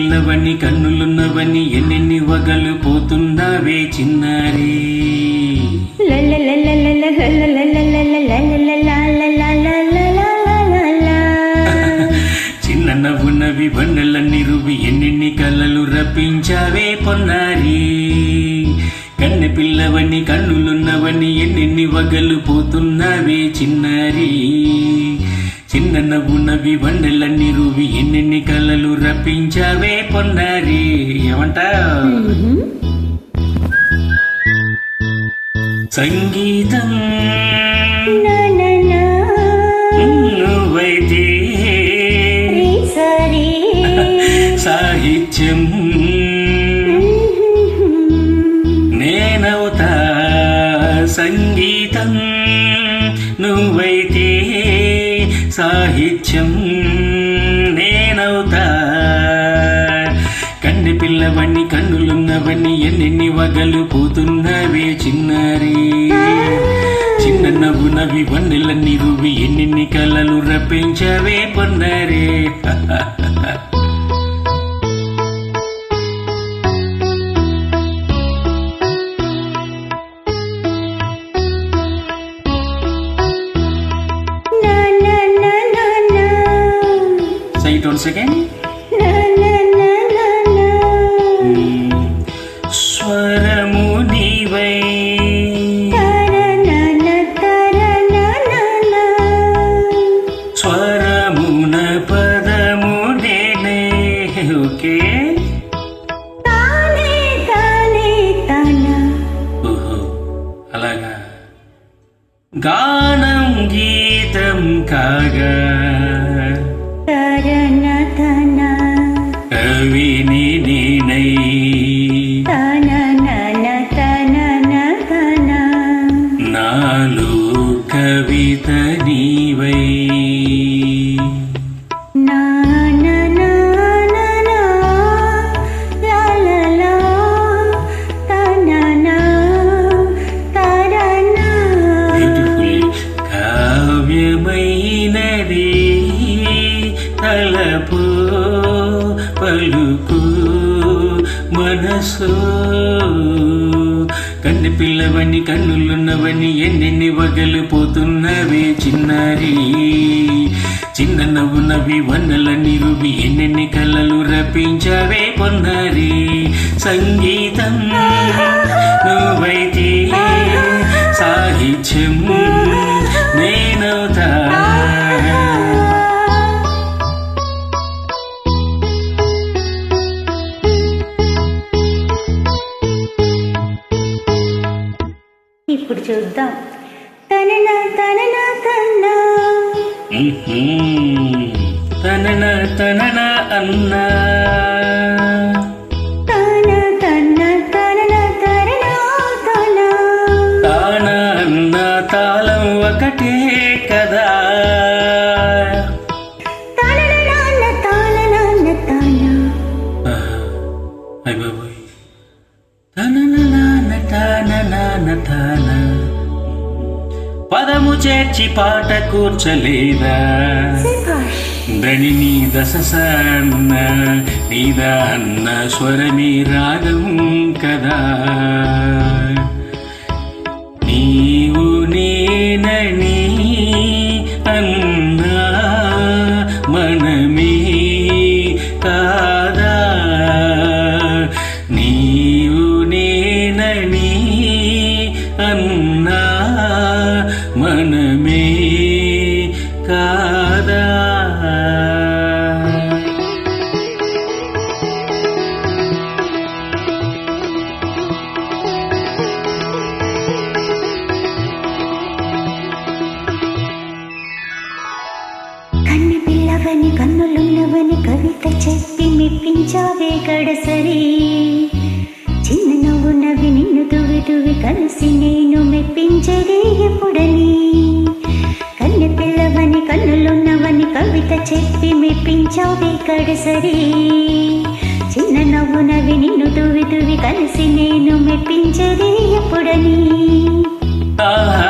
పిల్లవని కన్నులున్నవని ఎన్నెన్ని వగలు పోతున్నావే చిన్నారి. చిన్న నవ్వునవి వన్నెలన్నీ రువి ఎన్నెన్ని కలలు రప్పించావే పొన్నారి. కన్నె పిల్లవని కన్నులున్నవని ఎన్నెన్ని వగలు పోతున్నావే చిన్నారి. చిన్న నవ్వునవి వన్నెలన్నీ రువి ఎన్నెన్ని కలలు రప్పించావే పొన్నారి. ఏమంటా సంగీతం నువ్వైతే సాహిత్యం నేనవుతా. సంగీతం నువ్వైతే సాహిత్యం నేనవుతా. కన్నె పిల్లవని కన్నులున్నవని ఎన్నెన్ని వగలు పోతున్నవే చిన్నారి. చిన్న నవ్వునవి వన్నెలన్నీ రువి ఎన్నెన్ని కలలు రప్పించవే పొన్నారే. Say it once again. స్వరము నీవై స్వరమున పదము నేనే. ఓకే అలాగా. గానం గీతం కాగా కవిని నేనై నాలో కవిత నీవై. బ్యూటిఫుల్ కావ్యమైనది తలపు పలుకు మనసు. కన్నె పిల్లవని కన్నులున్నవని ఎన్నెన్ని వగలు పోతున్నవే చిన్నారి. చిన్న నవ్వునవి వన్నెలన్నీ రువి ఎన్నెన్ని కలలు రప్పించవే పొన్నారి. సంగీతం నువ్వైతే సాహిత్యం నేనవుతా. ఇప్పుడు చూద్దాం. తనన తనన తన్నా తనన తనన అన్నా తన తన్న తనన తరనా తనా తాన అన్న తాళం ఒకటే కదా. తనన నాన్న తాన నాన్న తానా అయ్ బాబోయ్. తనన నాన్న తాన నాన్న తాన పదము చేర్చి పాట కూర్చలేదా. దని నీ దసన్న నీదా అన్న స్వరమే రాగం కదా. నీవు నేనని అన్నా మనమే కాదా. నీవు నేనని అన్నా మనమే కాదా. కన్నె పిల్లవని కన్నులున్నవని కవిత చెప్పి మెప్పించావే గడసరి. చిన్న నవ్వునవి నిన్ను తువి తువి కలిసి నేను మెప్పించదే ఎప్పుడని. కన్నె పిల్లవని కన్నులున్నవని కవిత చెప్పి మెప్పించావే గడసరి. చిన్న నవ్వునవి నిన్ను తువి తువి కలిసి నేను మెప్పించదే ఎప్పుడని. ఆహా